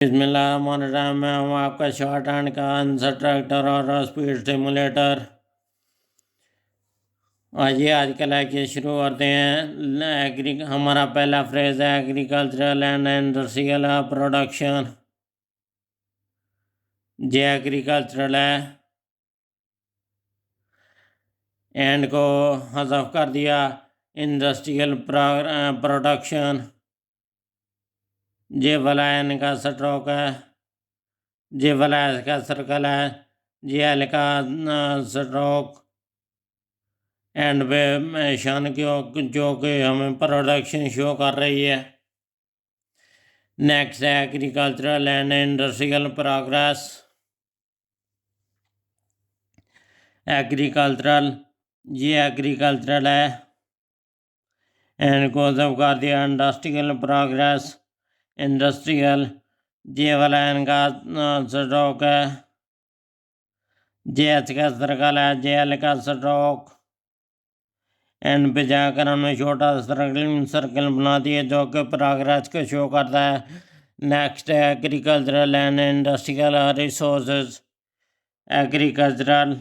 बिस्मिल्लाहिर्रहमानिर्रहीम। मैं हूँ आपका शॉर्ट हैंड का आंसर ट्रैक्टर और स्पीड सिमुलेटर। आइए आज का लेक्चर शुरू करते हैं। हमारा पहला फ्रेज है agricultural and industrial production. J agricultural है, एंड को हज़फ कर दिया, इंडस्ट्रियल प्रोडक्शन। जे वलायन का स्ट्रोक है, जे वलायन का सर्कल है, जे एल का स्ट्रोक, एंड वे शन जो कि हमें प्रोडक्शन शो कर रही है। नेक्स्ट है agricultural and industrial progress. Agricultural, ये एग्रीकल्चरल है, एंड को जब कर दिया इंडस्ट्रियल प्रोग्रेस। इंडस्ट्रियल, जे वाला इनका स्ट्रोक है, जे एच का सर्कल है, जे एल का स्ट्रोक, एंड पे जाकर हमने छोटा सर्कल बना दिया जो कि प्रोग्रेस को शो करता है। नेक्स्ट है agricultural and industrial resources. Agricultural,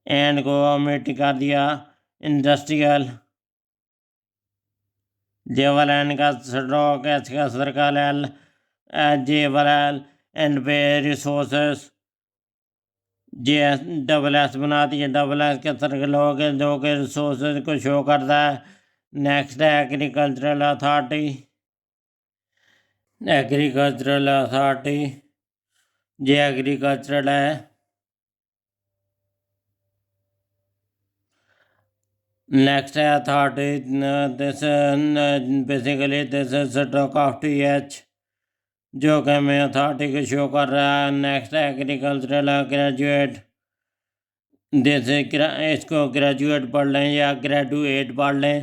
and को ओमिट कर दिया, इंडस्ट्रियल, जे वाला एन का स्ट्रोक, एच का सर्कल, एल जे वाला एंड पे रिसोर्सेज, जे डबल एस बना दिए, डबल एस का सर्कल हो गया जो कि रिसोर्सेज को शो करता है। नेक्स्ट है एग्रीकल्चरल अथॉरिटी। एग्रीकल्चरल अथॉरिटी, जे एग्रीकल्चरल है, नेक्स्ट है authority. This basically this stroke of T H जो कि हमें अथॉरिटी को शो कर रहा है। नेक्स्ट है एग्रीकल्चरल ग्रेजुएट। जैसे इसको ग्रेजुएट पढ़ लें या ग्रेजुएट पढ़ लें,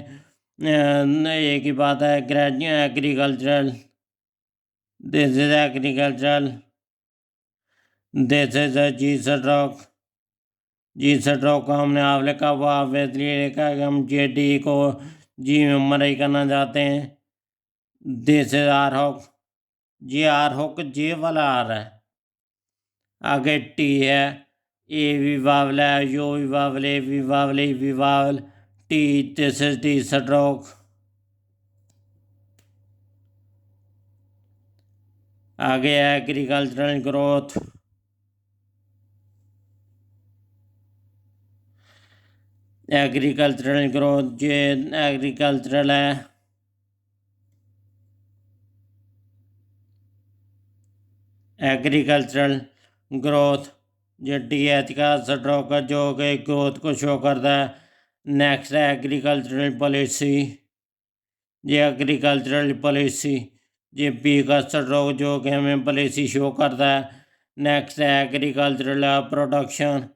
एक ही बात है। Agricultural, this is agricultural, this is G stroke. G stroke को हमने आप लिखा हुआ, आप इसलिए लिखा कि हम जे डी को जी में मरई करना चाहते हैं। This is R hook, G R hook, J वाला आर है, आगे टी है, ए भी वावल है, यो भी वावल, ए भी वावल, ए भी vowel, T, this is T stroke. आगे है एग्रीकल्चरल ग्रोथ। एग्रीकल्चरल ग्रोथ, जे एग्रीकल्चरल है, एग्रीकल्चरल ग्रोथ, जो टी एच का स्ट्रोक है जो कि ग्रोथ को शो करता है। नेक्स्ट है एग्रीकल्चरल पॉलिसी। ये एग्रीकल्चरल पॉलिसी, ये पी का स्ट्रोक जो कि हमें पॉलिसी शो करता है। नेक्स्ट है एग्रीकल्चरल प्रोडक्शन।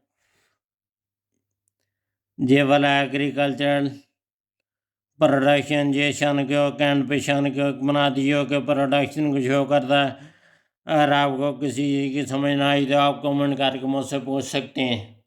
ये वाला एग्रीकल्चरल प्रोडक्शन, ये शन के कैंड पे शन के बना दिए कि प्रोडक्शन को शो करता है। अगर आपको किसी चीज़ की समझ ना आई तो आप कमेंट करके मुझसे पूछ सकते हैं।